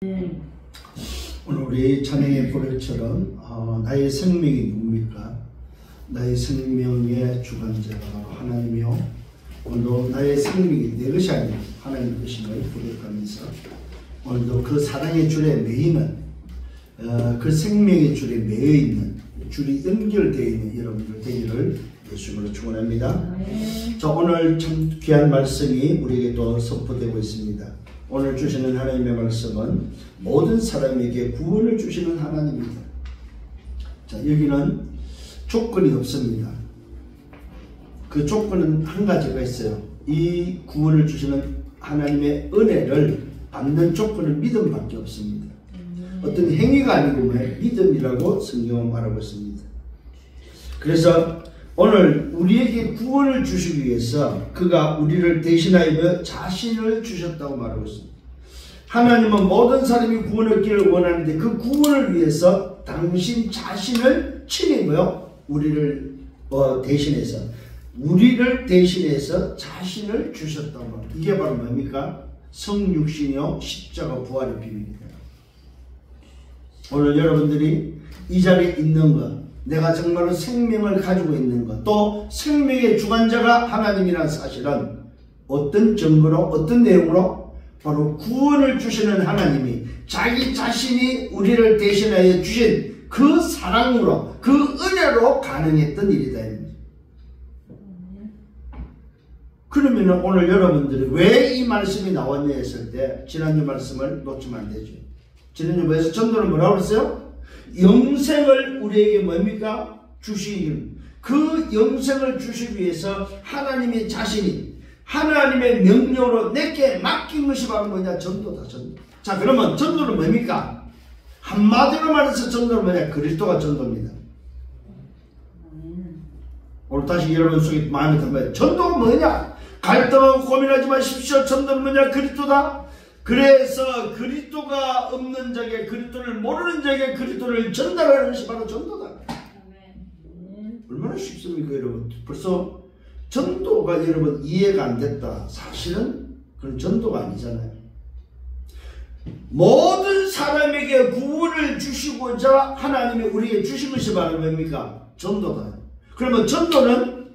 오늘 우리 찬양의 고백처럼 나의 생명이 누굽니까? 나의 생명의 주관자가 바로 하나님이요, 오늘도 나의 생명이 내 것이 아니라 하나님의 것임을 고백하면서 오늘도 그 사랑의 줄에 매이는 그 생명의 줄에 매여있는 줄이 연결되어 있는 여러분들 되기를 예수님으로 축원합니다. 자, 오늘 참 귀한 말씀이 우리에게 또 선포되고 있습니다. 오늘 주시는 하나님의 말씀은 모든 사람에게 구원을 주시는 하나님입니다. 자, 여기는 조건이 없습니다. 그 조건은 한 가지가 있어요. 이 구원을 주시는 하나님의 은혜를 받는 조건은 믿음밖에 없습니다. 어떤 행위가 아니고 믿음이라고 성경은 말하고 있습니다. 그래서 오늘 우리에게 구원을 주시기 위해서 그가 우리를 대신하여 자신을 주셨다고 말하고 있습니다. 하나님은 모든 사람이 구원을 얻기를 원하는데 그 구원을 위해서 당신 자신을 친히 우리를 대신해서 자신을 주셨다고 합니다. 이게 바로 뭡니까? 성육신이요 십자가 부활의 비밀입니다. 오늘 여러분들이 이 자리에 있는 것, 내가 정말로 생명을 가지고 있는 것, 또 생명의 주관자가 하나님이라는 사실은 어떤 증거로, 어떤 내용으로? 바로 구원을 주시는 하나님이 자기 자신이 우리를 대신하여 주신 그 사랑으로, 그 은혜로 가능했던 일이다. 그러면 오늘 여러분들이 왜 이 말씀이 나왔냐 했을 때 지난주 말씀을 놓치면 안 되죠. 지난주 뭐에서 전도는 뭐라고 그랬어요? 영생을 우리에게 뭡니까? 주시길. 그 영생을 주시기 위해서 하나님의 자신이 하나님의 명령으로 내게 맡긴 것이 바로 뭐냐? 전도다, 전도. 자, 그러면 전도는 뭡니까? 한마디로 말해서 전도는 뭐냐? 그리스도가 전도입니다. 오늘 다시 여러분 속에 마음에 듭니다. 전도가 뭐냐? 갈등하고 고민하지 마십시오. 전도는 뭐냐? 그리스도다. 그래서 그리스도가 없는 자에게, 그리스도를 모르는 자에게 그리스도를 전달하는 것이 바로 전도다. 얼마나 쉽습니까, 여러분? 벌써 전도가 여러분 이해가 안 됐다. 사실은 그건 전도가 아니잖아요. 모든 사람에게 구원을 주시고자 하나님이 우리에게 주신 것이 바로 뭡니까? 전도다. 그러면 전도는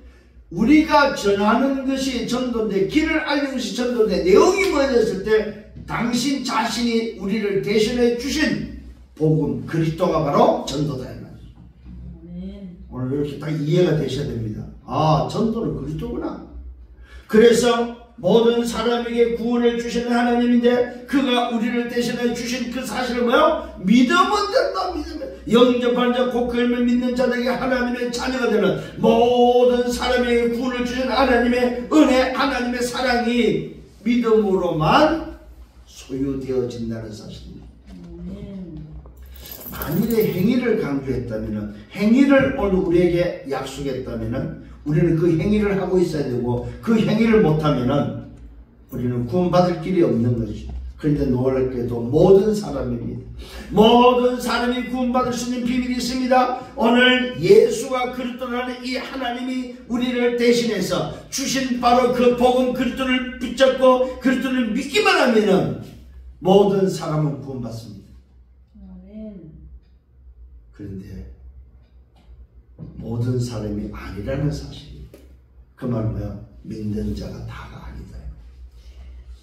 우리가 전하는 것이 전도인데, 길을 알리는 것이 전도인데, 내용이 뭐였을 때 당신 자신이 우리를 대신해 주신 복음, 그리스도가 바로 전도다. 오늘 이렇게 딱 이해가 되셔야 됩니다. 아, 전도는 그리스도구나. 그래서 모든 사람에게 구원을 주시는 하나님인데 그가 우리를 대신해 주신 그 사실은 뭐요? 믿으면 된다. 믿으면. 영접하는 자 곧 그를 믿는 자들에게 하나님의 자녀가 되는 모든 사람에게 구원을 주신 하나님의 은혜, 하나님의 사랑이 믿음으로만 소유되어진다는 사실입니다. 만일에 행위를 강조했다면, 행위를 오늘 우리에게 약속했다면 우리는 그 행위를 하고 있어야 되고, 그 행위를 못하면 우리는 구원받을 길이 없는 것이죠. 그런데 놀랍게도 모든 사람입니다. 모든 사람이 구원받을 수 있는 비밀이 있습니다. 오늘 예수가 그리스도라는 이 하나님이 우리를 대신해서 주신 바로 그 복음 그리스도를 붙잡고 그리스도를 믿기만 하면은 모든 사람은 구원받습니다. 그런데 모든 사람이 아니라는 사실입니다. 그 말은 뭐야? 믿는 자가 다가 아니다.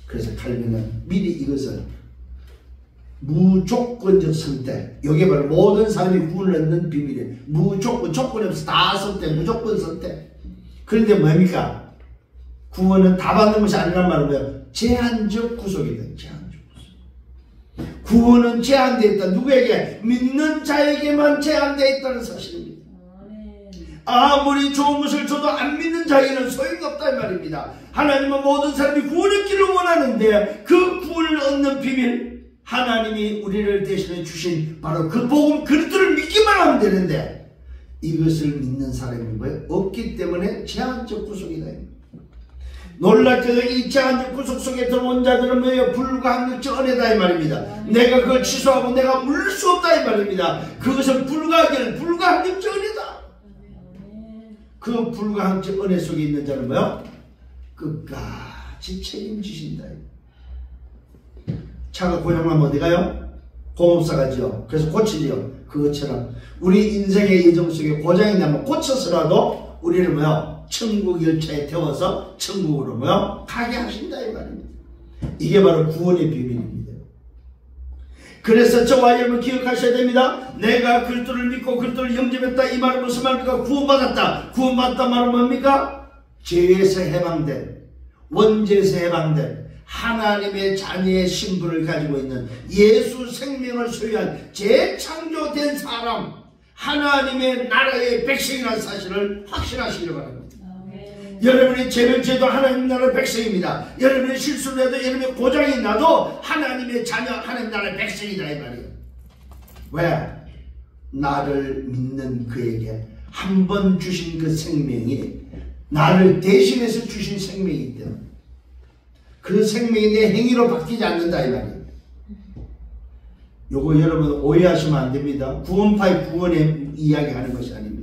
그래서 칼빈은 미리 이것을 무조건적 선택, 여기에 바로 모든 사람이 구원을 얻는 비밀이에요. 무조건, 조건이 없어. 다 선택, 무조건 선택. 그런데 뭡니까? 구원은 다 받는 것이 아니란 말은 뭐예요? 제한적 구속이다. 제한적 구속. 구원은 제한되어 있다. 누구에게? 믿는 자에게만 제한되어 있다는 사실입니다. 아무리 좋은 것을 줘도 안 믿는 자에게는 소용이 없다 이 말입니다. 하나님은 모든 사람이 구원을 얻기를 원하는데 그 구원을 얻는 비밀, 하나님이 우리를 대신해 주신 바로 그 복음 그리스도를 믿기만 하면 되는데 이것을 믿는 사람이 뭐예요? 없기 때문에 제한적 구속이다. 놀랍게도 이 제한적 구속 속에 들어온 자들은 뭐예요? 불가항력적 은혜다 이 말입니다. 내가 그걸 취소하고 내가 물을 수 없다 이 말입니다. 그것은 불가항력적 은혜다. 그 불가항적 은혜 속에 있는 자는 뭐예요? 끝까지 책임지신다. 차가 고장나면 어디 가요? 공업사 가지요. 그래서 고치지요. 그것처럼 우리 인생의 예정 속에 고장이 나면 고쳐서라도 우리를 뭐요? 천국 열차에 태워서 천국으로 뭐요? 가게 하신다 이 말입니다. 이게 바로 구원의 비밀입니다. 그래서 저와 여러분 기억하셔야 됩니다. 내가 그리스도를 믿고 그리스도를 영접했다 이 말은 무슨 말입니까? 구원받았다. 구원받았다 말은 뭡니까? 죄에서 해방된, 원죄에서 해방된 하나님의 자녀의 신분을 가지고 있는 예수 생명을 소유한 재창조된 사람, 하나님의 나라의 백성이라는 사실을 확신하시기 바랍니다. 여러분이 죄를 지어도 하나님 나라의 백성입니다. 여러분이 실수를 해도 여러분의 고장이 나도 하나님의 자녀, 하나님 나라의 백성이다 이 말이에요. 왜? 나를 믿는 그에게 한 번 주신 그 생명이 나를 대신해서 주신 생명이기 때문에 그 생명이 내 행위로 바뀌지 않는다 이 말이에요. 요거 여러분 오해하시면 안 됩니다. 구원파의 구원의 이야기하는 것이 아닙니다.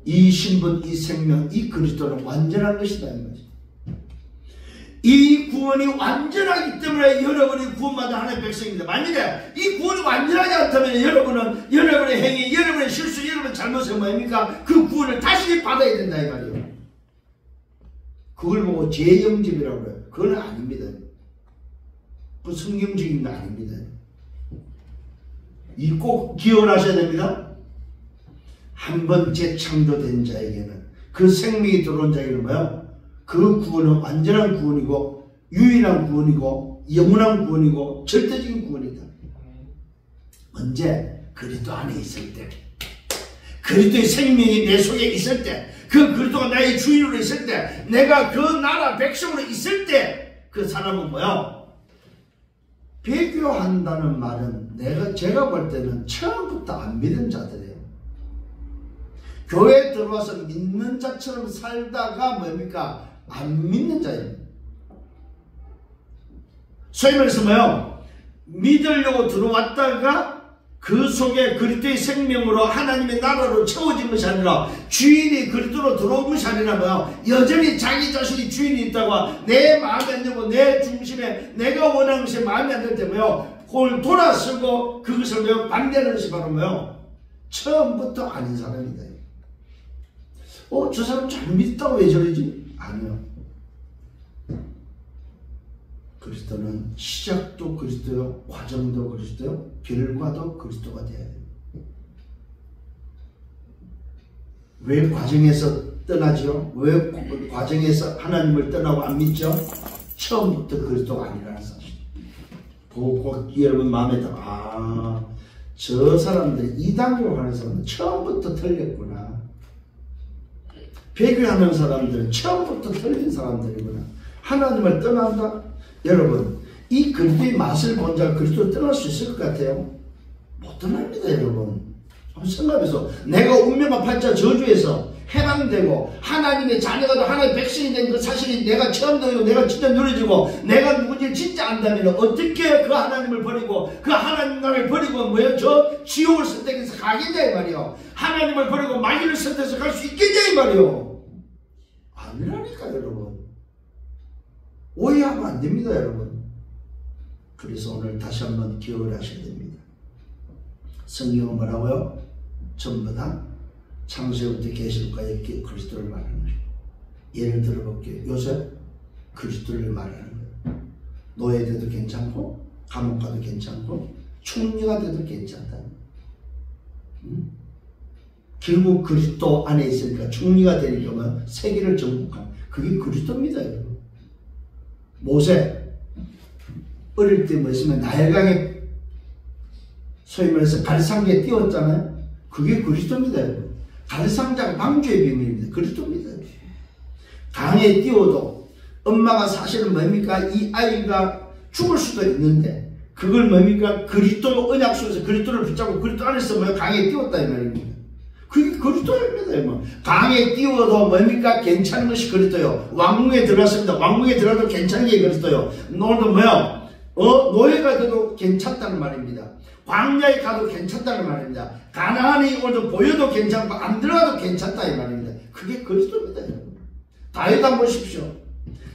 이 신분, 이 생명, 이 그리스도는 완전한 것이다 이 거죠. 이 구원이 완전하기 때문에 여러분이 구원받은 하나님의 백성입니다. 만약에 이 구원이 완전하지 않다면 여러분은 여러분의 행위, 여러분의 실수, 여러분의 잘못은 뭐입니까? 그 구원을 다시 받아야 된다 이 말이에요. 그걸 보고 재영접이라고 해요. 그건 아닙니다. 그 성경적인 거 아닙니다. 이 꼭 기억을 하셔야 됩니다. 한 번 재창조된 자에게는, 그 생명이 들어온 자에게는 뭐야? 그 구원은 완전한 구원이고 유일한 구원이고 영원한 구원이고 절대적인 구원이다. 언제? 그리스도 안에 있을 때, 그리스도의 생명이 내 속에 있을 때, 그 그리스도가 나의 주인으로 있을 때, 내가 그 나라 백성으로 있을 때, 그 사람은 뭐야? 배교한다는 말은 제가 볼 때는 처음부터 안 믿은 자들이에요. 교회에 들어와서 믿는 자처럼 살다가 뭡니까? 안 믿는 자예요. 소위 말해서 뭐요? 믿으려고 들어왔다가 그 속에 그리스도의 생명으로 하나님의 나라로 채워진 것이 아니라, 주인이 그리스도로 들어온 것이 아니라 뭐요? 여전히 자기 자신이 주인이 있다고 내 마음에 안 들고 내 중심에 내가 원하는 것이 마음에 안 들 때 뭐요? 그걸 돌아서고 그것을 뭐요? 반대하는 것이 바로 뭐요? 처음부터 아닌 사람이다. 저 사람 잘 믿다고 왜 저러지? 아니요. 그리스도는 시작도 그리스도요, 과정도 그리스도요, 결과도 그리스도가 되어야 됩니다. 왜 과정에서 떠나죠? 왜 과정에서 하나님을 떠나고 안 믿죠? 처음부터 그리스도가 아니라는 사실. 여러분 마음에 딱, 저 사람들이 이단으로 가는 사람은 처음부터 틀렸구나. 배교하는 사람들은 처음부터 틀린 사람들이구나. 하나님을 떠난다? 여러분, 이 그리스도의 맛을 본 자가 그리스도를 떠날 수 있을 것 같아요? 못 떠납니다, 여러분. 한번 생각해서, 내가 운명과 팔자 저주에서 해방되고 하나님의 자녀가 되 하나님의 백성이 된 그 사실이 내가 처음 되고 내가 진짜 누려지고 내가 누군지 진짜 안다면 어떻게 그 하나님을 버리고 그 하나님 나라를 버리고 뭐예요? 저 지옥을 선택해서 가겠냐 이 말이요. 하나님을 버리고 마귀를 선택해서 갈 수 있겠냐 이 말이요. 아니라니까 여러분. 오해하면 안 됩니다 여러분. 그래서 오늘 다시 한번 기억을 하셔야 됩니다. 성경은 뭐라고요? 전부 다 창세부터 계시록까지 그리스도를 말하는 거예요. 예를 들어볼게요. 요셉 그리스도를 말하는 거예요. 노예돼도 괜찮고 감옥 가도 괜찮고 총리가 돼도 괜찮다. 결국 그리스도 안에 있으니까 총리가 되니까 세계를 정복한, 그게 그리스도입니다 여러분. 모세 어릴 때 뭐 있으면 나일강에 소위 말해서 가리상자에 띄웠잖아요. 그게 그리스도입니다 여러분. 가리상자가 방주의 비밀입니다. 그리스도입니다. 강에 띄워도 엄마가 사실은 뭡니까? 이 아이가 죽을 수도 있는데 그걸 뭡니까? 그리스도 언약 속에서 그리스도를 붙잡고 그리스도 안에서 뭐 강에 띄웠다 이 말입니다. 그게 그리스도입니다. 뭐. 강에 띄워도 뭡니까? 괜찮은 것이 그리스도요. 왕궁에 들어갔습니다. 왕궁에 들어가도 괜찮은 게 그리스도요. 오늘도 뭐야? 노예가 돼도 괜찮다는 말입니다. 광야에 가도 괜찮다는 말입니다. 가나안이 오늘도 보여도 괜찮고 안 들어가도 괜찮다 이 말입니다. 그게 그리스도입니다. 다윗 한번 보십시오.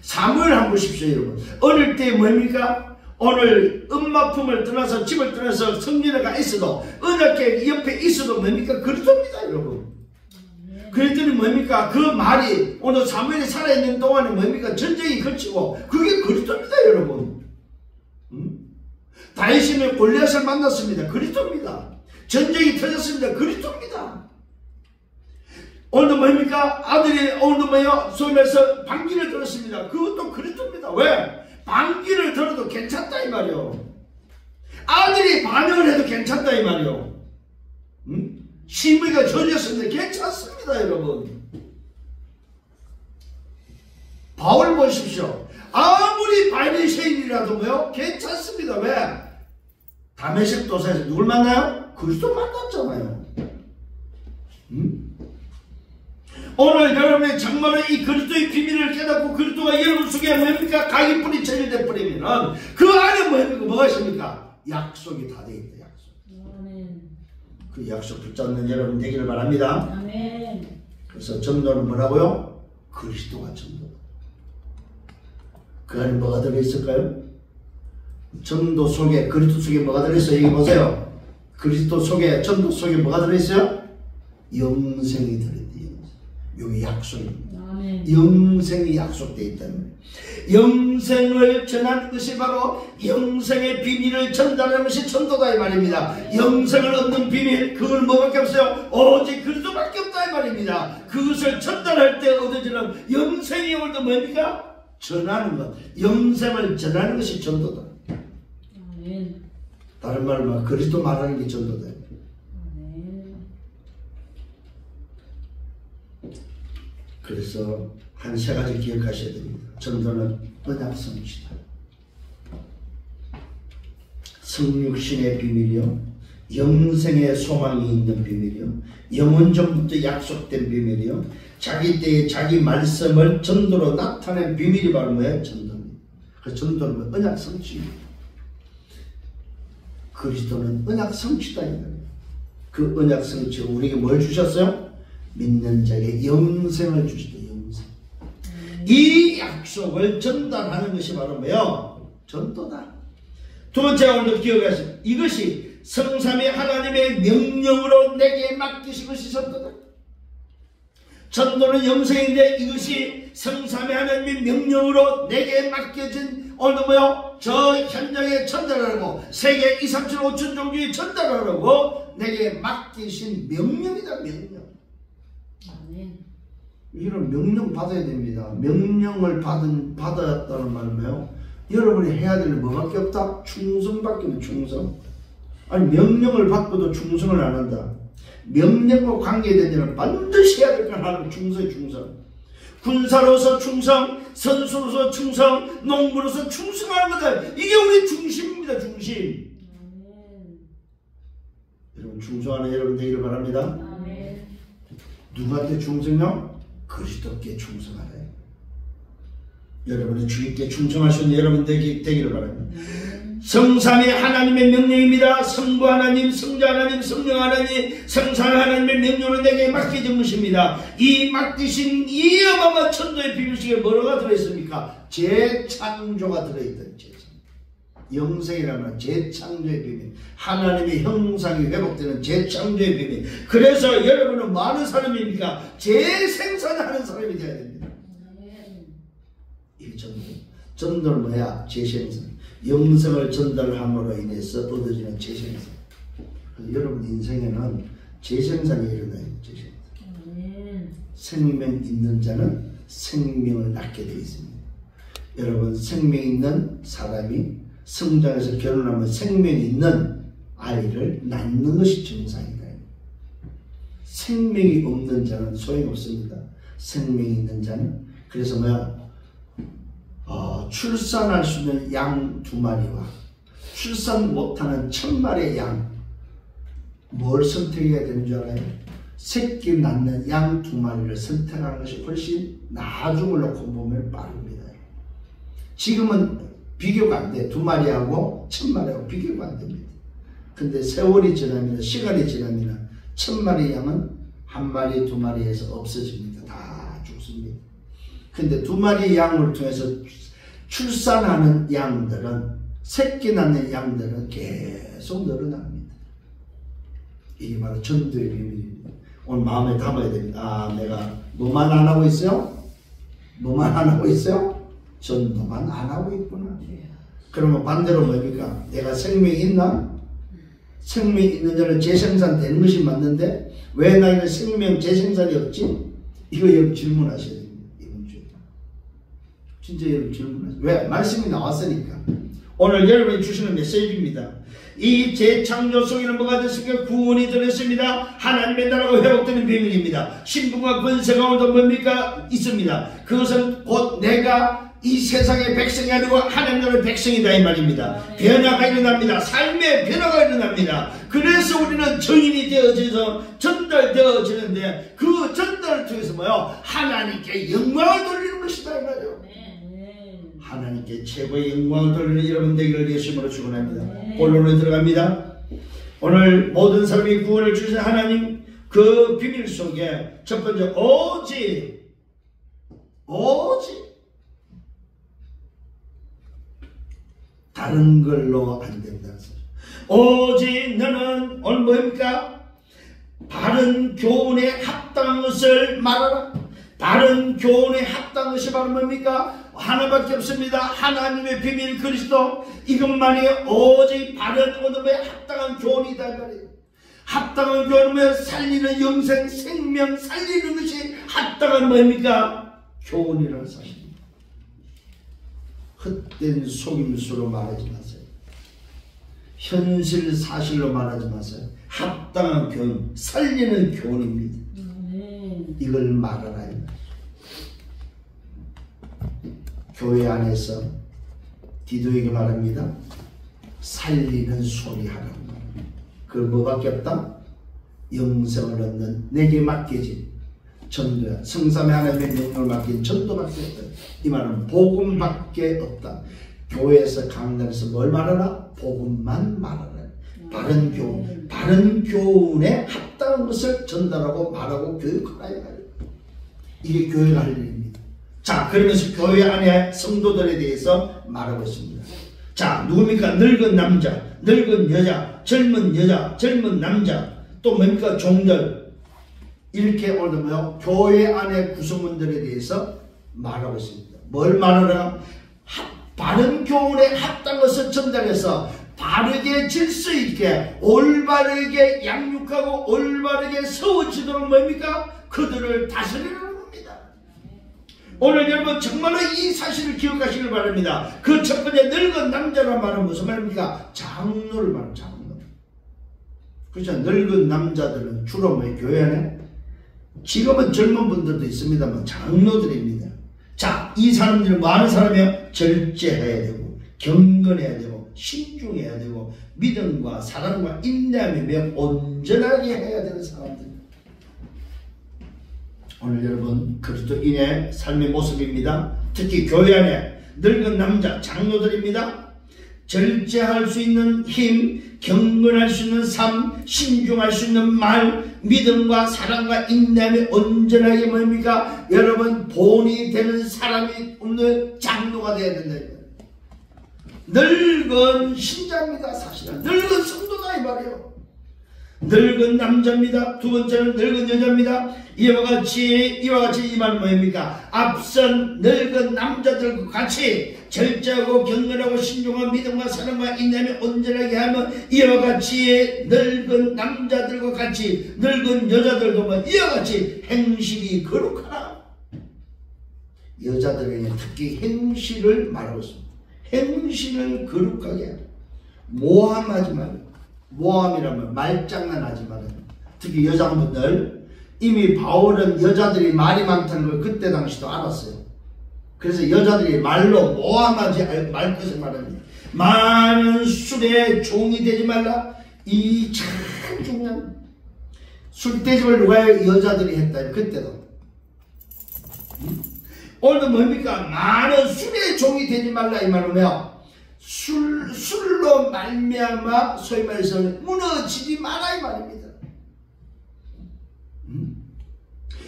사무엘 한번 보십시오, 여러분. 어릴 때 뭡니까? 오늘 엄마 품을 떠나서 집을 떠나서 성전에 가 있어도 언약궤 옆에 있어도 뭡니까? 그리스도입니다, 여러분. 그랬더니 뭡니까? 그 말이 오늘 사무엘이 살아있는 동안에 뭡니까? 전쟁이 걸치고 그게 그리스도입니다, 여러분. 다윗이 골리앗을 만났습니다. 그리스도입니다. 전쟁이 터졌습니다. 그리스도입니다. 오늘도 뭡니까? 아들이 오늘도 뭐요? 소임에서 방귀를 들었습니다. 그것도 그리스도입니다. 왜? 방귀를 들어도 괜찮다 이 말이요. 아들이 반역을 해도 괜찮다 이 말이요. 시므이가 저졌습니다. 괜찮습니다, 여러분. 바울 보십시오. 아무리 바리새인이라도 뭐요? 괜찮습니다. 왜? 다메섹 도사에서 누굴 만나요? 그리스도 만났잖아요. 오늘 여러분이 정말로 이 그리스도의 비밀을 깨닫고 그리스도가 여러분 속에 뭡니까? 각인 뿌리 체질돼 버리면은 그 안에 뭡니까? 뭐가 있습니까? 약속이 다 돼 있다. 약속. 아멘. 그 약속 붙잡는 여러분 되기를 바랍니다. 아멘. 그래서 전도는 뭐라고요? 그리스도가 전도. 그 안에 뭐가 들어있을까요? 전도 속에 그리스도 속에 뭐가 들어있어요? 여기 보세요. 그리스도 속에 전도 속에 뭐가 들어있어요? 영생이 들어있다. 여기 약속입니다. 아멘. 영생이 약속되어 있다는 거예요. 영생을 전하는 것이 바로 영생의 비밀을 전달하는 것이 전도다 이 말입니다. 영생을 얻는 비밀, 그걸 뭐밖에 없어요? 오직 그리스도밖에 없다 이 말입니다. 그것을 전달할 때 얻어지는 영생이 오늘도 뭡니까? 전하는 것. 영생을 전하는 것이 전도다. 아멘. 다른 말로 그리스도 말하는 게 전도다. 그래서 한 세 가지 기억하셔야 됩니다. 전도는 언약 성취다. 성육신의 비밀이요, 영생의 소망이 있는 비밀이요, 영원 전부터 약속된 비밀이요, 자기 때에 자기 말씀을 전도로 나타낸 비밀이 바로 뭐예요? 전도입니다. 그 전도는 언약 성취입니다. 그리스도는 언약 성취다. 그 언약 성취 우리에게 뭘 주셨어요? 믿는 자에게 영생을 주시다. 영생. 이 약속을 전달하는 것이 바로 뭐예요? 전도다. 두 번째 오늘도 기억하시오. 이것이 성삼위 하나님의 명령으로 내게 맡기신 것이 전도다. 전도는 영생인데 이것이 성삼위 하나님의 명령으로 내게 맡겨진 오늘 뭐요? 저 현장에 전달하라고, 세계 2, 3, 7, 5천 종교에 전달하라고 내게 맡기신 명령이다. 명령. 이런 명령 받아야 됩니다. 명령을 받았다는 말은 뭐예요? 여러분이 해야 될 뭐밖에 없다? 충성밖에 없다. 충성. 아니 명령을 받고도 충성을 안 한다. 명령과 관계된 일은 반드시 해야 될 걸 하는 충성의 충성. 군사로서 충성, 선수로서 충성, 농부로서 충성하는 거다. 이게 우리 중심입니다. 중심. 여러분 충성하는 여러분 되기를 바랍니다. 누구한테 충성요? 그리스도께 충성하래. 여러분의 주님께 충성하시는 여러분 되기를 바랍니다. 성삼위 하나님의 명령입니다. 성부 하나님, 성자 하나님, 성령 하나님, 성삼위 하나님의 명령으로 내게 맡겨진 것입니다. 이 맡기신 이 어마어마한 천도의 비밀 속에 뭐가 들어있습니까? 재창조가 들어있던 재창조. 영생이라는 재창조의 비밀, 하나님의 형상이 회복되는 재창조의 비밀. 그래서 여러분은 많은 사람이니까 재생산하는 사람이 되어야 됩니다. 이게 전도. 전도는 뭐야? 재생산. 영생을 전달함으로 인해서 얻어지는 재생산. 그래서 여러분 인생에는 재생산이 일어나요. 재생산. 생명 있는 자는 생명을 낳게 되어 있습니다. 여러분 생명 있는 사람이 성장해서 결혼하면 생명 있는 아이를 낳는 것이 정상이다. 생명이 없는 자는 소용없습니다. 생명이 있는 자는. 그래서 뭐야? 출산할 수 있는 양 2마리와 출산 못하는 1000마리의 양, 뭘 선택해야 되는 줄 알아요? 새끼 낳는 양 2마리를 선택하는 것이 훨씬 나중을 놓고 보면 빠릅니다. 지금은 비교가 안 돼. 2마리하고 1000마리하고 비교가 안 됩니다. 근데 세월이 지나면, 시간이 지나면 1000마리 양은 1마리, 2마리에서 없어집니다. 다 죽습니다. 근데 2마리 양을 통해서 출산하는 양들은, 새끼 낳는 양들은 계속 늘어납니다. 이게 바로 전도의 비밀입니다. 오늘 마음에 담아야 됩니다. 아, 내가 뭐만 안 하고 있어요? 뭐만 안 하고 있어요? 전도만 안 하고 있구나. 그러면 반대로 뭡니까? 내가 생명이 있나? 생명이 있는 자는 재생산 되는 것이 맞는데 왜 나에게 생명 재생산이 없지? 이거 여러분 질문하셔야 됩니다. 이번 주에 진짜 여러분 질문하셔야 돼요. 왜? 말씀이 나왔으니까. 오늘 여러분이 주시는 메시지입니다. 이 재창조 속에는 뭐가 됐습니까? 구원이 들었습니다. 하나님의 나라가 회복되는 비밀입니다. 신분과 권세 가운데 뭡니까? 있습니다. 그것은 곧 내가 이 세상의 백성이 아니고 하나님 나라의 백성이다 이 말입니다. 변화가 일어납니다. 삶의 변화가 일어납니다. 그래서 우리는 증인이 되어져서 전달되어지는데 그 전달을 통해서 뭐요? 하나님께 영광을 돌리는 것이다 이 말이에요. 하나님께 최고의 영광을 돌리는 여러분 되기를 예수님으로 축원합니다. 본론으로 들어갑니다. 오늘 모든 사람이 구원을 주신 하나님 그 비밀 속에 첫 번째 오직 다른 걸로 안 된다는 소리. 오직 너는 오늘 뭡니까? 바른 교훈에 합당한 것을 말하라. 바른 교훈에 합당한 것이 바로 뭡니까? 하나밖에 없습니다. 하나님의 비밀 그리스도. 이것만이 오직 바른 어둠에 합당한 교훈이다 말이에요. 합당한 교훈은 살리는 영생 생명 살리는 것이 합당한 뭡니까? 교훈이라는 사실입니다. 헛된 속임수로 말하지 마세요. 현실 사실로 말하지 마세요. 합당한 교훈, 살리는 교훈입니다. 이걸 말하라. 교회 안에서 디도에게 말합니다. 살리는 소리 하라고 말합니다. 그 뭐밖에 없다? 영생을 얻는 내게 맡겨진 전도야. 성삼의 하나님의 명령을 맡긴 전도밖에 없다. 이 말은 복음밖에 없다. 교회에서 강단에서 뭘 말하라? 복음만 말하라. 바른 교훈, 바른 교훈에 합당한 것을 전달하고 말하고 교육하라. 이게 교회가 할 일입니다. 자, 그러면서 교회 안에 성도들에 대해서 말하고 있습니다. 자, 누굽니까? 늙은 남자, 늙은 여자, 젊은 남자, 또 뭡니까? 종들. 이렇게 오늘 뭐요? 교회 안의 구성원들에 대해서 말하고 있습니다. 뭘 말하라? 바른 교훈에 합당한 것을 전달해서 바르게 질서 있게 올바르게 양육하고 올바르게 세워지도록 뭡니까? 그들을 다스리는 겁니다. 오늘 여러분 정말로 이 사실을 기억하시길 바랍니다. 그 첫 번째 늙은 남자란 말은 무슨 말입니까? 장로를 말하는 장로. 그렇죠. 늙은 남자들은 주로 뭐 교회 안에 지금은 젊은 분들도 있습니다만 장로들입니다. 자, 이 사람들은 뭐 하는 사람이에요? 절제해야 되고 경건해야 되고 신중해야 되고 믿음과 사랑과 인내하며 온전하게 해야 되는 사람들. 오늘 여러분 그리스도인의 삶의 모습입니다. 특히 교회 안에 늙은 남자 장로들입니다. 절제할 수 있는 힘, 경건할 수 있는 삶, 신중할 수 있는 말, 믿음과 사랑과 인내하며 온전하게 뭡니까? 여러분 본이 되는 사람이 없는 장로가 되어야 된다. 늙은 신자입니다. 사실은 늙은 성도다 이 말이에요. 늙은 남자입니다. 두 번째는 늙은 여자입니다. 이와 같이 이 말은 뭐입니까? 앞선 늙은 남자들과 같이 절제하고 경건하고 신중한 믿음과 사랑과 인내하며 온전하게 하며 이와 같이 늙은 남자들과 같이 늙은 여자들도 뭐 이와 같이 행실이 거룩하라. 여자들에게 특히 행실을 말하고 있습니다. 행실을 거룩하게 하라. 모함하지 말고. 모함이라면 말장난하지 말아요. 특히 여자분들 이미 바울은 여자들이 말이 많다는 걸 그때 당시도 알았어요. 그래서 여자들이 말로 모함하지 말 것을 말합니다. 많은 술에 종이 되지 말라. 이 참 중요한 술대접을 누가 해요? 여자들이 했다. 그때도. 오늘도 뭡니까? 많은 술에 종이 되지 말라 이 말이면 술로 말미암아 소위 말해서 무너지지 마라 이 말입니다.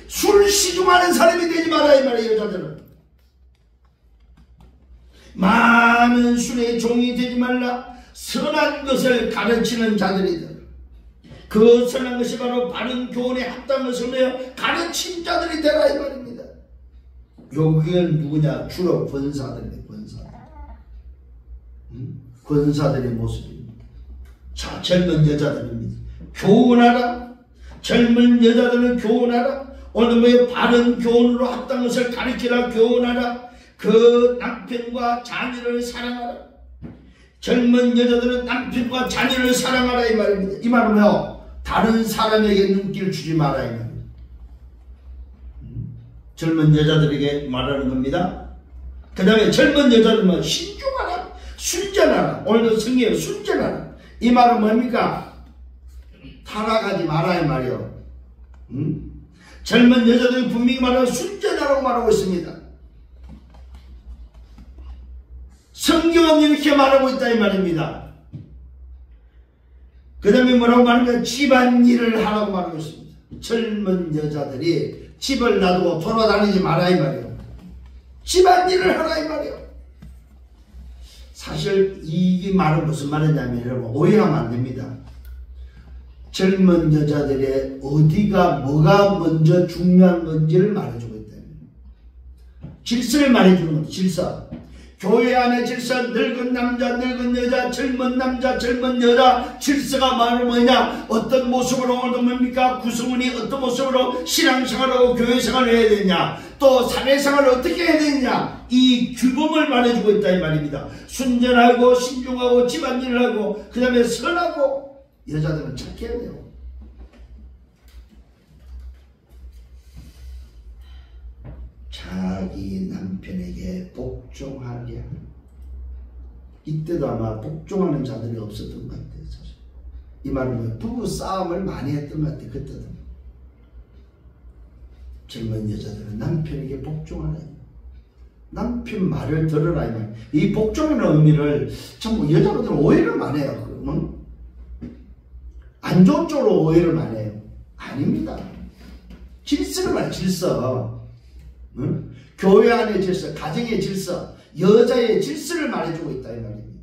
술 시중하는 사람이 되지 마라 이 말이에요. 여자들은 많은 술의 종이 되지 말라. 선한 것을 가르치는 자들이다. 그 선한 것이 바로 바른 교훈에 합당한 것을 내어 가르친 자들이 되라 이 말입니다. 여기는 누구냐? 주로 권사들입니다. 권사들의 모습입니다. 자, 젊은 여자들입니다. 교훈하라. 젊은 여자들은 교훈하라. 오늘 뭐 바른 교훈으로 합당한 것을 가르치라. 교훈하라. 그 남편과 자녀를 사랑하라. 젊은 여자들은 남편과 자녀를 사랑하라 이 말입니다. 이 말은 뭐요? 다른 사람에게 눈길을 주지 마라 이 말입니다. 젊은 여자들에게 말하는 겁니다. 그 다음에 젊은 여자들은 신중하라. 순전하라. 오늘도 성경에 순전하라. 이 말은 뭡니까? 타락하지 마라 이 말이요. 젊은 여자들이 분명히 말하는 순전하라고 말하고 있습니다. 성경은 이렇게 말하고 있다 이 말입니다. 그 다음에 뭐라고 말하는가? 집안일을 하라고 말하고 있습니다. 젊은 여자들이 집을 놔두고 돌아다니지 마라 이 말이에요. 집안일을 하라 이 말이에요. 사실 이 말은 무슨 말이냐면 여러분 오해하면 안 됩니다. 젊은 여자들의 어디가 뭐가 먼저 중요한 건지를 말해주고 있다. 질서를 말해주는 겁니다. 질서. 교회 안의 질서, 늙은 남자, 늙은 여자, 젊은 남자, 젊은 여자, 질서가 말은 뭐냐? 어떤 모습으로 오늘 뭡니까? 구성원이 어떤 모습으로 신앙생활하고 교회생활을 해야 되냐? 또 사회생활을 어떻게 해야 되느냐? 이 규범을 말해주고 있다 이 말입니다. 순전하고 신중하고 집안일을 하고 그 다음에 선하고 여자들은 착해야 돼요. 자기 남편에게 복종하게 하는. 이때도 아마 복종하는 자들이 없었던 것 같아요. 사실. 이 말은 부부 싸움을 많이 했던 것 같아요. 그때도. 젊은 여자들은 남편에게 복종하라. 남편 말을 들으라. 이 복종하는 의미를 참 여자분들은 오해를 많이 해요. 그러면 안 좋은 쪽으로 오해를 많이 해요. 아닙니다. 질서를 말해요. 질서. 응? 교회 안의 질서, 가정의 질서, 여자의 질서를 말해주고 있다 이 말입니다.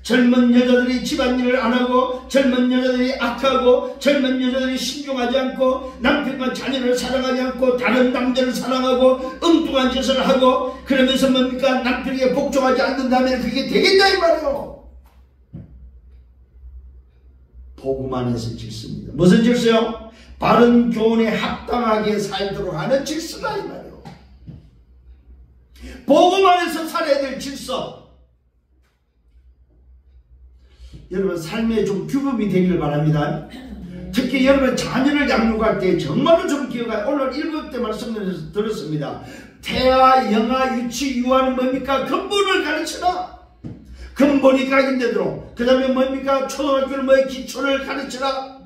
젊은 여자들이 집안일을 안 하고 젊은 여자들이 악하고 젊은 여자들이 신중하지 않고 남편과 자녀를 사랑하지 않고 다른 남자를 사랑하고 엉뚱한 짓을 하고 그러면서 뭡니까? 남편에게 복종하지 않는다면 그게 되겠다 이 말이에요. 복음 안에서 질서입니다. 무슨 질서요? 바른 교훈에 합당하게 살도록 하는 질서다 이 말이에요. 복음 안에서 살아야 될 질서. 여러분 삶에 좀 규범이 되기를 바랍니다. 특히 여러분 자녀를 양육할 때 정말로 좀 기억해요. 오늘 1부 때 말씀을 들었습니다. 태아, 영아, 유치, 유아는 뭡니까? 근본을 가르치라. 근본이 각인되도록. 그 다음에 뭡니까? 초등학교는 뭐예요? 기초를 가르치라.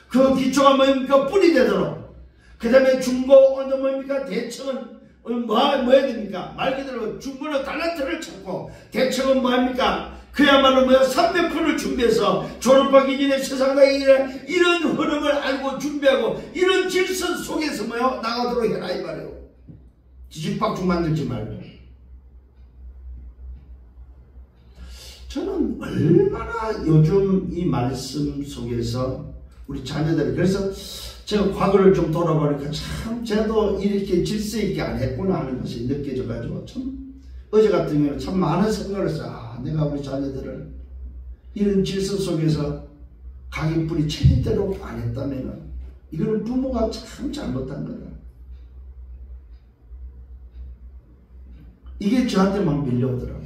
그 기초가 뭡니까? 뿌리 되도록. 그 다음에 중고, 오늘 뭡니까? 대청은 뭐 해야 됩니까? 말 그대로 중고는 달란트를 찾고, 대청은 뭐 합니까? 그야말로 뭐야? 300%를 준비해서 졸업하기 전에 세상 나가기 전에 이런 흐름을 알고 준비하고 이런 질서 속에서 뭐야? 나가도록 해라 이 말이에요. 뒤죽박죽 만들지 말고. 저는 얼마나 요즘 이 말씀 속에서 우리 자녀들이 그래서 제가 과거를 좀 돌아보니까 참 저도 이렇게 질서 있게 안 했구나 하는 것이 느껴져가지고 참 어제 같은 경우는 참 많은 생각을 했어요. 내가 우리 자녀들을 이런 질서 속에서 가기 뿌리 체질대로 안 했다면 이거는 부모가 참 잘못한 거다. 이게 저한테만 밀려오더라고요.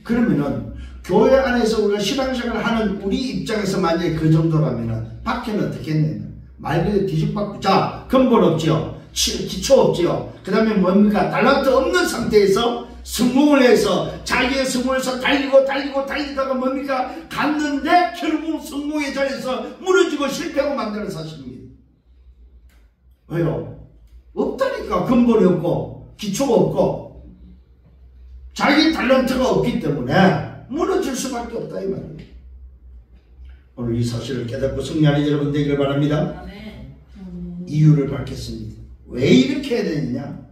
그러면은 교회 안에서 우리가 신앙생활을 하는 우리 입장에서 만약에 그 정도라면은 밖에는 어떻게 했느냐. 말 그대로 뒤죽박죽. 자, 근본 없지요. 기초 없지요. 그 다음에 뭡니까? 달란트 없는 상태에서 성공을 해서 자기의 성공에서 달리다가 뭡니까? 갔는데 결국 성공의 자리에서 무너지고 실패하고 만드는 사실입니다. 왜요? 없다니까. 근본이 없고 기초가 없고 자기 달란트가 없기 때문에 무너질 수밖에 없다 이 말입니다. 오늘 이 사실을 깨닫고 승리하는 여러분 되기를 바랍니다. 이유를 밝혔습니다. 왜 이렇게 해야 되느냐?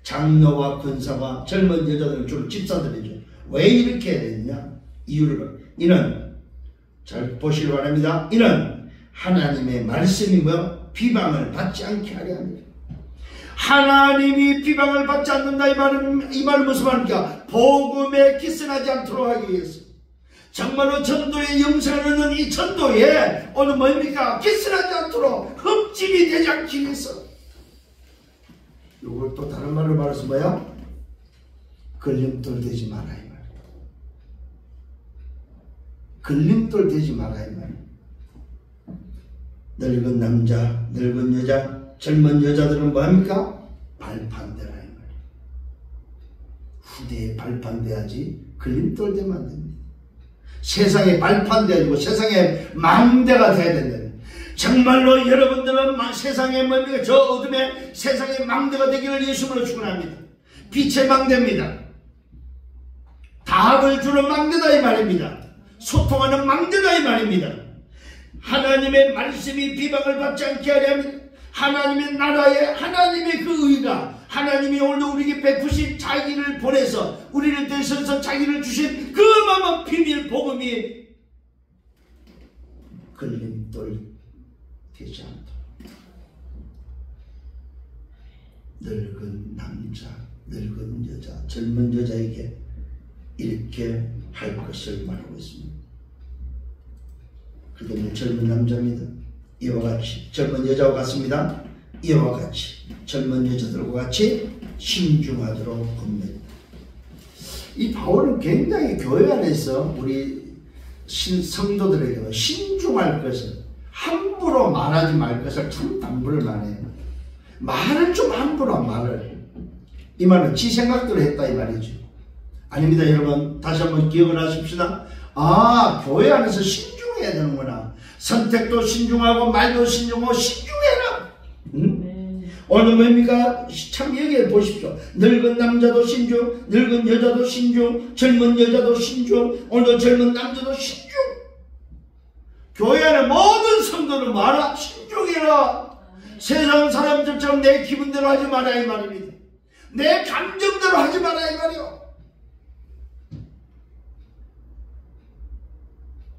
장로와 권사와 젊은 여자들은 주로 집사들이죠. 왜 이렇게 해야 되느냐? 이는 잘 보시기 바랍니다. 이는 하나님의 말씀이 비방을 받지 않게 하려 합니다. 하나님이 비방을 받지 않는다 이 말은 무슨 말입니까? 복음에 기스나지 않도록 하기 위해서, 정말로 전도의 영생을 얻는 이 전도에 오늘 뭡니까? 기스나지 않도록, 흠집이 되지 않기 위해서. 이걸 또 다른 말로 말해서 뭐야? 걸림돌 되지 마라 이 말. 걸림돌 되지 마라 이 말. 늙은 남자, 늙은 여자, 젊은 여자들은 뭐합니까? 발판되라 이 말. 후대에 발판돼야지 걸림돌 되면 안 됩니다. 세상에 발판되어지고 세상에 망대가 돼야 된다. 정말로 여러분들은 세상에 뭡니까? 저 어둠에 세상에 망대가 되기를 예수님으로 축원합니다. 빛의 망대입니다. 답을 주는 망대다 이 말입니다. 소통하는 망대다 이 말입니다. 하나님의 말씀이 비방을 받지 않게 하려 합니다. 하나님의 나라에 하나님의 그 의가, 하나님이 오늘도 우리에게 베푸신 자기를 보내서 우리를 대신해서 자기를 주신 그 어마어마한 비밀 복음이 걸림돌 되지 않도록 늙은 남자, 늙은 여자, 젊은 여자에게 이렇게 할 것을 말하고 있습니다. 그들은 젊은 남자입니다. 이와 같이 젊은 여자와 같습니다. 이와 같이 젊은 여자들과 같이 신중하도록 겁니다. 이 바울은 굉장히 교회 안에서 우리 성도들에게 신중할 것을, 함부로 말하지 말 것을 참 당부를 많이 해요. 말을 좀 함부로 말을. 이 말은 지 생각대로 했다 이 말이죠. 아닙니다 여러분. 다시 한번 기억을 하십시다. 아, 교회 안에서 신중해야 되는구나. 선택도 신중하고 말도 신중하고 신중해라. 응? 오늘 뭡니까? 참 여기에 보십시오. 늙은 남자도 신중, 늙은 여자도 신중, 젊은 여자도 신중, 오늘도 젊은 남자도 신중. 교회 안에 모든 성도는 말아 신중해라. 세상 사람들처럼 내 기분대로 하지 마라 이 말입니다. 내 감정대로 하지 마라 이 말이요.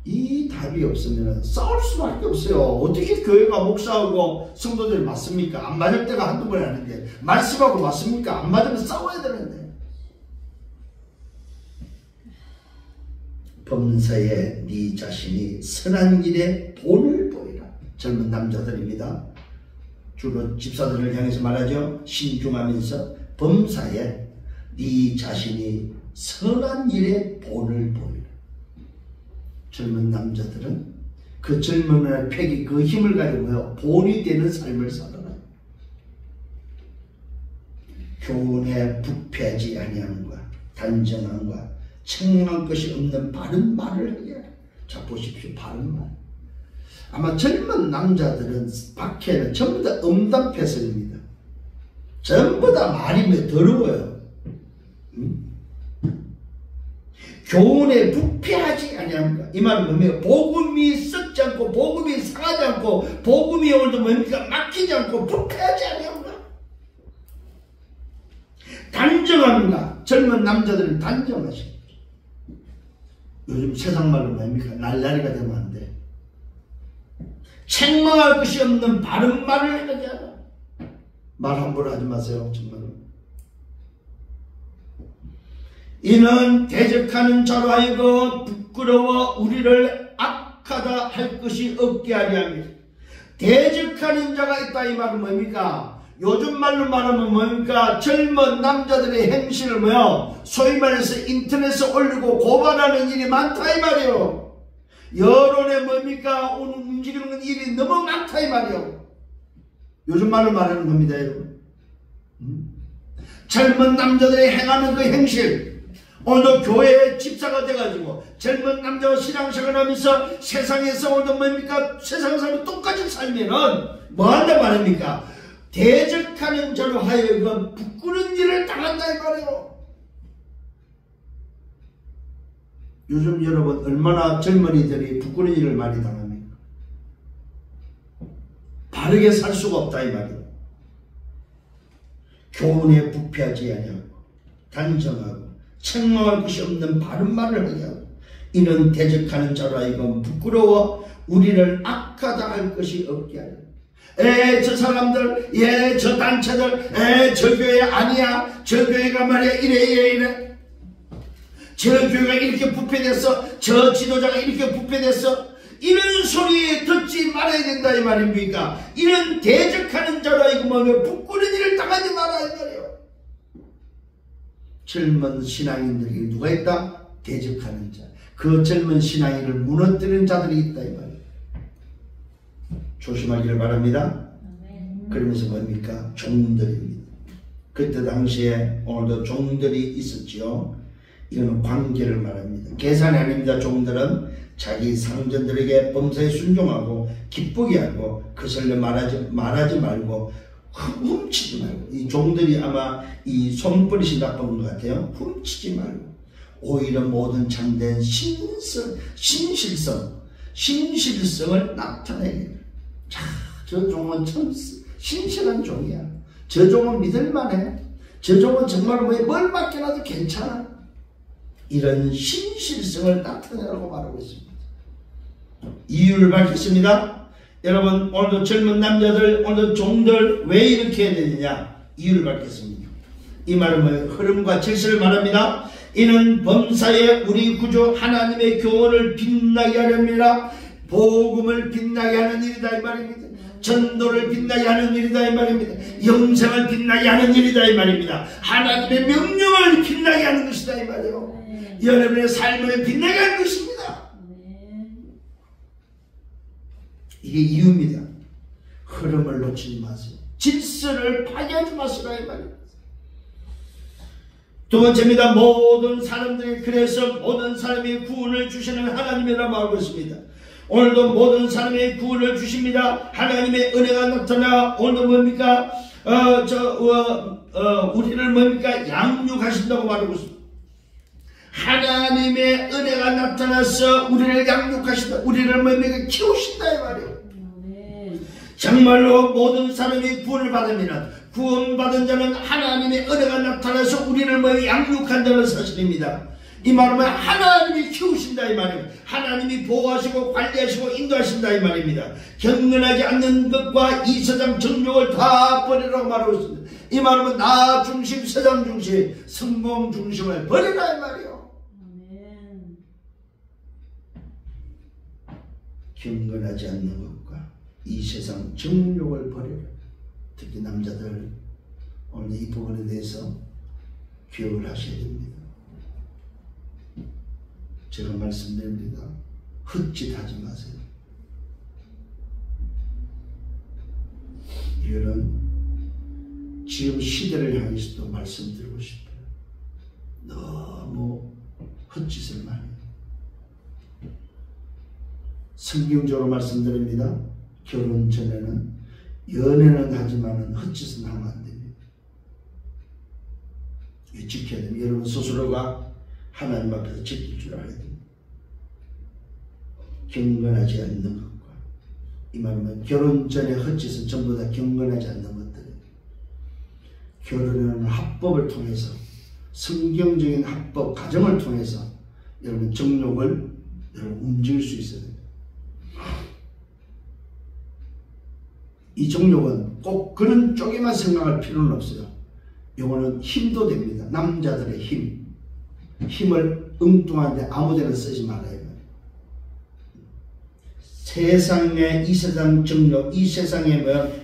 이 답이 없으면 싸울 수밖에 없어요. 어떻게 교회가 목사하고 성도들이 맞습니까? 안 맞을 때가 한두 번이 아닌데, 말씀하고 맞습니까? 안 맞으면 싸워야 되는데. 범사에 네 자신이 선한 일에 본을 보이라. 젊은 남자들입니다. 주로 집사들을 향해서 말하죠. 신중하면서 범사에 네 자신이 선한 일에 본을 보이라. 젊은 남자들은 그 젊음의 패기, 그 힘을 가지고요, 본이 되는 삶을 살아가요. 교훈에 부패하지 아니함과 단정함과 책망할 것이 없는 바른 말을 하게 하라. 자 보십시오. 바른 말. 아마 젊은 남자들은 밖에는 전부 다 음담패설입니다. 전부 다 말이 더러워요. 교훈에 부패하지 아니합니까? 이 말은 뭡니까? 복음이 썩지 않고 복음이 상하지 않고 복음이 오늘도 뭡니까? 막히지 않고 부패하지 아니합니까? 단정합니다. 젊은 남자들은 단정하십니다. 요즘 세상 말로 뭡니까? 날라리가 되면 안 돼. 책망할 것이 없는 바른 말을 하게 하라. 말 함부로 하지 마세요. 정말로. 이는 대적하는 자로 하여금 부끄러워 우리를 악하다 할 것이 없게 하려 합니다. 대적하는 자가 있다 이 말은 뭡니까? 요즘 말로 말하면 뭡니까? 젊은 남자들의 행실을 소위 말해서 인터넷에 올리고 고발하는 일이 많다 이 말이요. 여론에 뭡니까? 오늘 움직이는 일이 너무 많다 이 말이요. 요즘 말로 말하는 겁니다 여러분. 젊은 남자들이 행하는 그 행실, 오늘 교회의 집사가 돼가지고 젊은 남자가 신앙생활을 하면서 세상에서 오늘 뭡니까? 세상 사람이 똑같이 살면은 뭐 한단 말입니까? 대적하는 자로 하여금 부끄러운 일을 당한다 이 말이에요. 요즘 여러분 얼마나 젊은이들이 부끄러운 일을 많이 당합니까? 바르게 살 수가 없다 이 말이에요. 교훈에 부패하지 아니하고 단정하고 책망할 것이 없는 바른 말을 하게 하고 이는 대적하는 자로 하여금 부끄러워 우리를 악하다 할 것이 없게 하려. 저 사람들, 저 단체들, 저 교회 아니야, 저 교회가 말이야 이래 저 교회가 이렇게 부패됐어, 저 지도자가 이렇게 부패됐어, 이런 소리 듣지 말아야 된다 이 말입니까? 이런 대적하는 자로 하여금 부끄러운 일을 당하지 말아야 말이에요. 젊은 신앙인들이 누가 있다? 대적하는 자. 그 젊은 신앙인을 무너뜨리는 자들이 있다 이 말이에요. 조심하기를 바랍니다. 그러면서 뭡니까? 종들입니다. 그때 당시에 오늘도 종들이 있었지요. 이거는 관계를 말합니다. 계산이 아닙니다. 종들은 자기 상전들에게 범사에 순종하고 기쁘게 하고 거슬려 말하지 말고 훔치지 말고. 이 종들이 아마 이 손버릇이 나쁜 것 같아요. 훔치지 말고 오히려 모든 참된 신실성을 나타내게. 자, 저 종은 참 신실한 종이야. 저 종은 믿을만해. 저 종은 정말 뭘 맡겨놔도 괜찮아. 이런 신실성을 나타내라고 말하고 있습니다. 이유를 밝혔습니다. 여러분, 오늘도 젊은 남자들, 오늘도 종들 왜 이렇게 해야 되느냐? 이유를 밝혔습니다. 이 말은 뭐예요? 흐름과 질서를 말합니다. 이는 범사에 우리 구주 하나님의 교훈을 빛나게 하렵니다. 복음을 빛나게 하는 일이다 이 말입니다. 전도를 빛나게 하는 일이다 이 말입니다. 영생을 빛나게 하는 일이다 이 말입니다. 하나님의 명령을 빛나게 하는 것이다 이 말이에요. 여러분의 삶을 빛나게 하는 것입니다. 이게 이유입니다. 흐름을 놓치지 마세요. 질서를 파괴하지 마시라 이 말입니다. 두 번째입니다. 모든 사람들이 그래서 모든 사람이 구원을 주시는 하나님이라고 말하고 있습니다. 오늘도 모든 사람의 구원을 주십니다. 하나님의 은혜가 나타나 오늘도 뭡니까? 우리를 뭡니까? 양육하신다고 말하고 있습니다. 하나님의 은혜가 나타나서 우리를 양육하신다. 우리를 뭡니까? 키우신다 이 말이에요. 정말로 모든 사람이 구원을 받으면 구원받은 자는 하나님의 은혜가 나타나서 우리를 양육한다는 사실입니다. 이 말은 하나님이 키우신다 이 말입니다. 하나님이 보호하시고 관리하시고 인도하신다 이 말입니다. 경건하지 않는 것과 이 세상 정욕을 다 버리라고 말하고 있습니다. 이 말은 나 중심, 세상 중심, 성공 중심을 버리라 이 말이에요. 경건하지 않는 것과 이 세상 정욕을 버리라. 특히 남자들 오늘 이 부분에 대해서 교육을 하셔야 됩니다. 제가 말씀드립니다. 헛짓하지 마세요. 이거는 지금 시대를 향해서도 말씀드리고 싶어요. 너무 헛짓을 많이 해요. 성경적으로 말씀드립니다. 결혼 전에는 연애는 하지만 헛짓은 하면 안 됩니다. 이거 지켜야 됩니다. 여러분 스스로가 하나님 앞에서 지킬 줄 알아야 됩니다. 경건하지 않는 것과 이 말은 결혼 전에 헛짓은 전부 다 경건하지 않는 것들이에요. 결혼은 합법을 통해서 성경적인 합법 가정을 통해서 여러분 정욕을 여러분 움직일 수 있어야 됩니다. 이 정욕은 꼭 그런 쪽에만 생각할 필요는 없어요. 이거는 힘도 됩니다. 남자들의 힘을 엉뚱한데 아무데나 쓰지 말아요. 세상에 이 세상 정욕, 이 세상에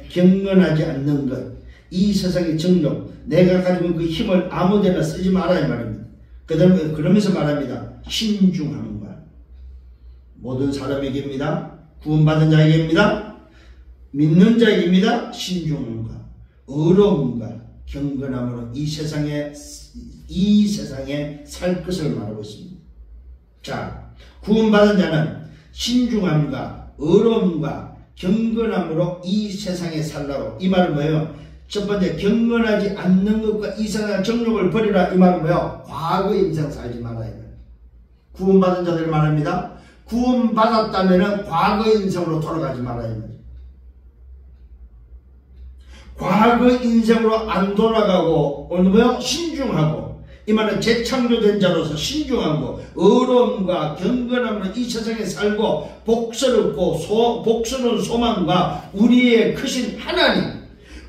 경건하지 않는 것, 이 세상의 정욕, 내가 가지고 있는 그 힘을 아무데나 쓰지 말아야 말입니다. 그러면서 말합니다. 신중함과 모든 사람에게입니다. 구원받은 자에게입니다. 믿는 자에게입니다. 신중함과 의로움과 경건함으로 이 세상에 살 것을 말하고 있습니다. 자, 구원받은 자는 신중함과 의로움과 경건함으로 이 세상에 살라고. 이 말은 뭐예요? 첫 번째, 경건하지 않는 것과 이 세상 정욕을 버리라. 이 말은 뭐예요? 과거 인생 살지 말아야 돼요. 구원받은 자들 말합니다. 구원받았다면 과거 인생으로 돌아가지 말아야 돼요. 과거 인생으로 안 돌아가고 오늘 뭐요? 신중하고 이 말은 재창조된 자로서 신중하고 의로움과 경건함으로 이 세상에 살고 복스러운 소망과 우리의 크신 하나님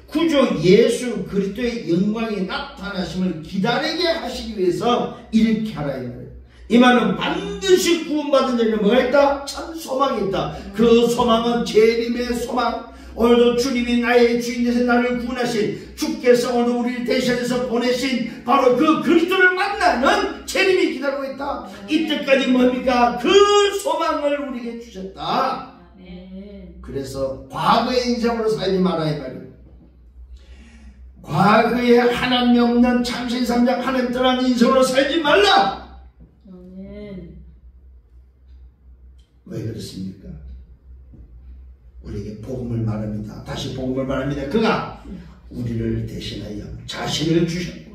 구주 예수 그리스도의 영광이 나타나심을 기다리게 하시기 위해서 이렇게 하라 이 말이에요. 이 말은 반드시 구원받은 자에게 뭐가 있다? 참 소망이 있다. 그 소망은 재림의 소망. 오늘도 주님이 나의 주인에서 나를 구원하신 주께서 오늘 우리를 대신해서 보내신 바로 그 그리스도를 만나는 재림이 기다리고 있다. 이때까지 뭡니까? 그 소망을 우리에게 주셨다. 그래서 과거의 인생으로 살지 마라 이 말이에요. 과거에 하나님이 없는 참신삼장 하나님 떠난 인생으로 살지 말라. 왜 그렇습니까? 우리에게 복음을 말합니다. 다시 복음을 말합니다. 그가 우리를 대신하여 자신을 주셨고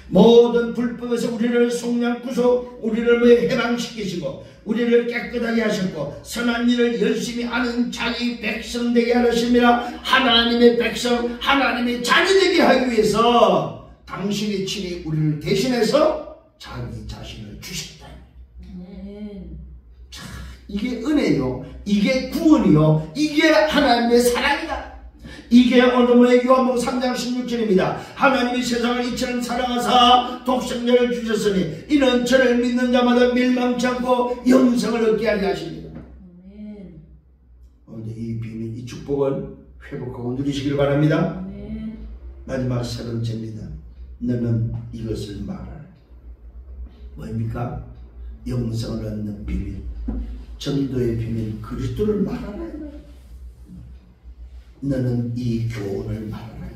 모든 불법에서 우리를 속량 구속 우리를 해방시키시고 우리를 깨끗하게 하셨고 선한 일을 열심히 하는 자기 백성 되게 하셨습니다. 하나님의 백성 하나님의 자녀 되게 하기 위해서 당신이 친히 우리를 대신해서 자기 자신을 주셨다. 자, 이게 은혜요. 이게 구원이요. 이게 하나님의 사랑이다. 이게 오늘 요한복음 3장 16절입니다. 하나님이 세상을 이처럼 사랑하사 독생자를 주셨으니 이는 저를 믿는 자마다 멸망치 않고 영생을 얻게 하려 하십니다. 오늘 이 비밀, 이 축복을 회복하고 누리시길 바랍니다. 마지막 세 번째입니다. 너는 이것을 말하라. 뭐입니까? 영생을 얻는 비밀, 전도의 비밀, 그리스도를 말하라. 너는 이 교훈을 말하라.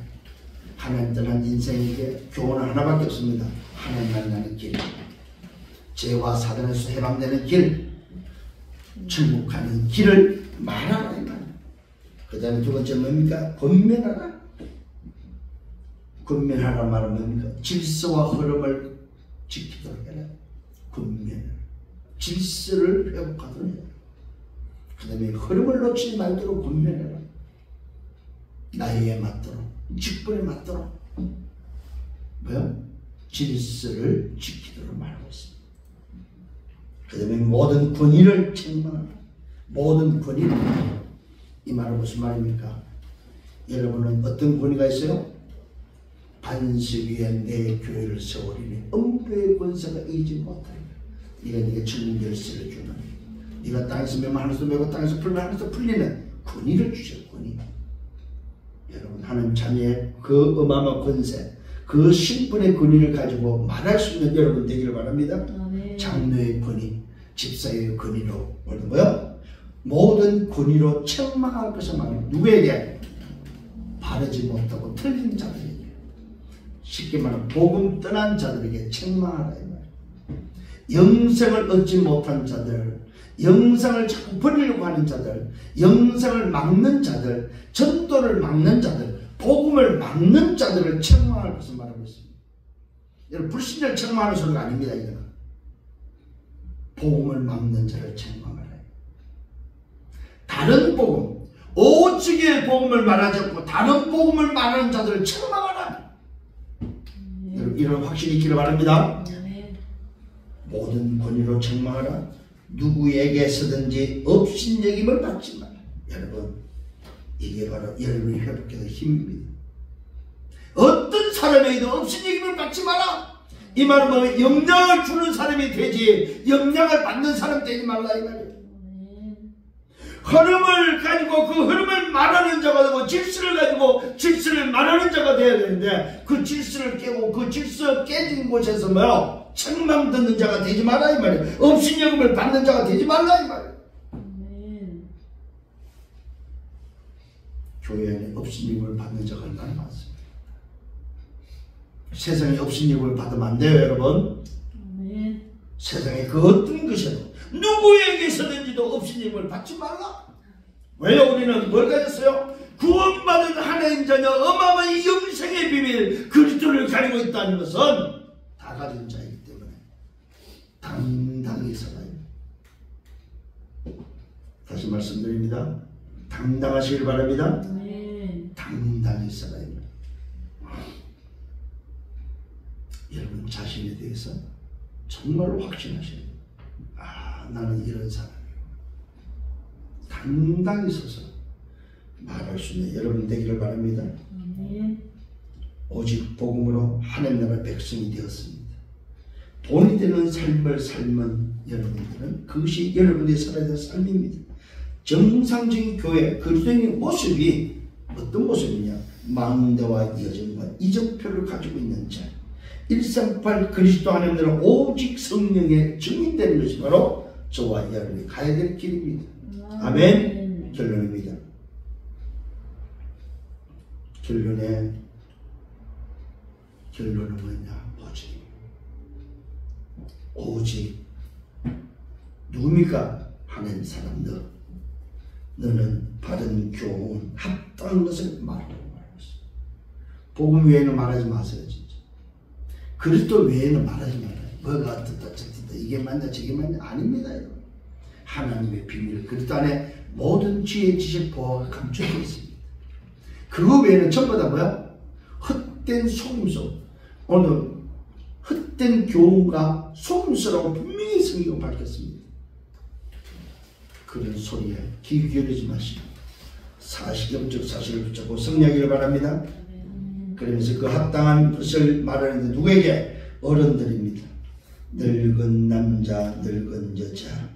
하나님 떠난 인생에게 교훈은 하나밖에 없습니다. 하나님 만나는 길, 죄와 사단에서 해방되는 길, 천국 가는 길을 말하라. 그 다음에 두 번째 뭡니까? 권면하라. 권면하라 말은 뭡니까? 질서와 흐름을 지키도록 해라. 권면을, 질서를 회복하도록 해라. 그 다음에 흐름을 놓치지 말도록 권면해라. 나이에 맞도록, 직분에 맞도록 뭐요? 질서를 지키도록 말하고 있습니다. 그 다음에 모든 권위를 책망하라. 모든 권위. 이 말은 무슨 말입니까? 여러분은 어떤 권위가 있어요? 반석 위에 내 교회를 세우리니 음부의 권세가 이기지 못하리라. 네가 네게 천국 열쇠를 주는, 네가 땅에서 매면 하늘에서 매고 땅에서 풀면 하늘에서 풀리는 권위를 주셔. 권위. 여러분 하나님 자녀의 그 어마어마한 권세, 그 신분의 권위를 가지고 말할 수 있는 여러분 되기를 바랍니다. 장로의 권위, 집사의 권위로 오늘 뭐요? 모든 권위로 책망할 것을 말합니다. 누구에게? 바르지 못하고 틀린 자들에게, 쉽게 말하면 복음 떠난 자들에게 책망하라. 영생을 얻지 못한 자들, 영생을 자꾸 버리려고 하는 자들, 영생을 막는 자들, 전도를 막는 자들, 복음을 막는 자들을 책망할 것을 말하고 있습니다. 여러분 불신자를 책망하는 소리가 아닙니다. 이거는 복음을 막는 자를 책망하라. 다른 복음, 오직의 복음을 말하지 않고 다른 복음을 말하는 자들을 책망하라. 여러분 이런 확신이 있기를 바랍니다. 모든 권위로 책망하라. 누구에게서든지 업신여김을 받지 마라. 여러분 이게 바로 여러분이 회복해서 힘입니다. 어떤 사람에게도 업신여김을 받지 마라. 이 말은 뭐 영향을 주는 사람이 되지 영향을 받는 사람 되지 말라 이 말이에요. 흐름을 가지고 그 흐름을 말하는 자가 되고 질서를 가지고 질서를 말하는 자가 되어야 되는데 그 질서를 깨고 그 질서 깨진 곳에서 뭐요? 책망 듣는 자가 되지 말라 이 말이에요. 업신여김을 받는 자가 되지 말라 이 말이에요. 교회 안에 업신여김을 받는 자가 얼마나 많습니다. 세상에 업신여김을 받으면 안 돼요 여러분. 세상에 그 어떤 것에도 누구에게서든지도 업신여김을 받지 말라. 왜요? 우리는 뭘 가졌어요? 구원받은 하나님 자녀 어마어마한 영생의 비밀 그리스도를 가지고 있다는 것은 다 가진 자이기 때문에 당당히 살아야 합니다. 다시 말씀드립니다. 당당하시길 바랍니다. 당당히 살아야 합니다. 대해서 정말로 확신하셔야 돼요. 아, 나는 이런 사람이고 당당히 서서 말할 수 있는 여러분 되기를 바랍니다. 오직 복음으로 하나님 나라 백성이 되었습니다. 본이 되는 삶을 삶은 여러분들은 그것이 여러분들이 살아야 될 삶입니다. 정상적인 교회 그리스도인의 모습이 어떤 모습이냐? 망대와 여정과 이정표를 가지고 있는 자, 138 그리스도 안에는 오직 성령의 증인되는 것이 바로 저와 여러분이 가야 될 길입니다. 아멘. 결론입니다. 결론은 뭐냐? 보지. 오직 누굽니까? 하나님 사람 너는 바른 교훈 합당한 것을 말하고 말했어. 복음 외에는 말하지 마세요. 진짜. 그리스도 외에는 말하지 말아요. 뭐가 어떻다 저떻다 이게 맞냐 저게 맞냐 아닙니다. 여러분. 하나님의 비밀 그리스도 안에 모든 지혜 지식 보호가 감춰져 있습니다. 그거 외에는 전부 다 뭐야? 헛된 속임수. 오늘 헛된 교훈과 속임수라고 분명히 성경은 밝혔습니다. 그런 소리에 귀 기울이지 마시고 사실적 사실을 붙잡고 성령하기를 바랍니다. 그러면서 그 합당한 것을 말하는데 누구에게? 어른들입니다. 늙은 남자, 늙은 여자.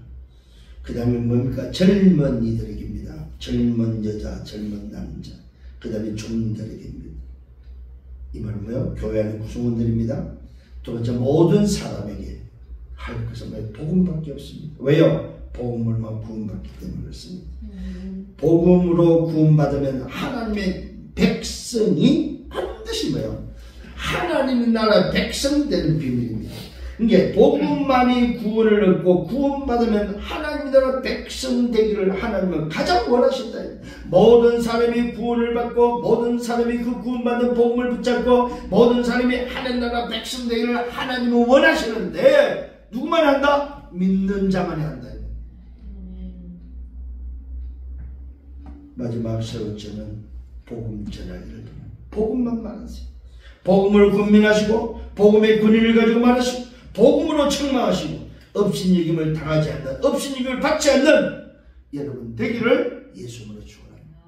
그 다음에 뭡니까? 젊은이들에게입니다. 젊은 여자, 젊은 남자. 그 다음에 종들에게입니다. 이 말은 뭐예요? 교회 안의 구성원들입니다. 두 번째 모든 사람에게 할 것은 복음밖에 없습니다. 왜요? 복음으로만 구원받기 때문에 그렇습니다. 복음으로 구원받으면 하나님의 백성이 반드시 뭐예요? 하나님의 나라 백성 되는 비밀입니다. 이게 복음만이 구원을 얻고 구원받으면 하나님의 나라 백성 되기를 하나님은 가장 원하신다. 모든 사람이 구원을 받고 모든 사람이 그 구원받는 복음을 붙잡고 모든 사람이 하나님 나라 백성 되기를 하나님은 원하시는데 누구만 한다? 믿는 자만이 한다. 마지막 세 번째는 복음 전하기를 복음만 말하세요. 복음을 군민하시고 복음의 군인을 가지고 말하시고 복음으로 책망하시고 업신여김을 당하지 않는 업신여김을 받지 않는 여러분 되기를 예수님으로 축원합니다.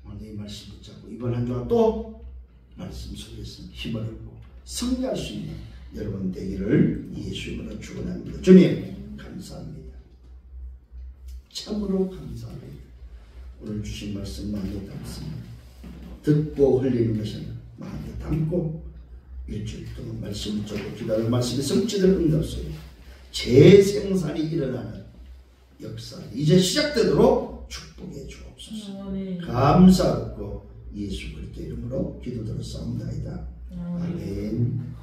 오늘 이 말씀 붙잡고 이번 한 주간 또 말씀 속에서 힘을 얻고 승리할 수 있는 여러분 되기를 예수님으로 축원합니다. 주님 감사합니다. 참으로 감사합니다. 오늘 주신 말씀 마음에 담습니다. 듣고 흘리는 것은 마음에 담고 일주일 동안 말씀 붙잡고 기다릴 말씀의 성취될 응답 속에 재생산이 일어나는 역사 이제 시작되도록 축복해 주옵소서. 감사하고 예수 그리스도 이름으로 기도드렸사옵나이다. 아멘.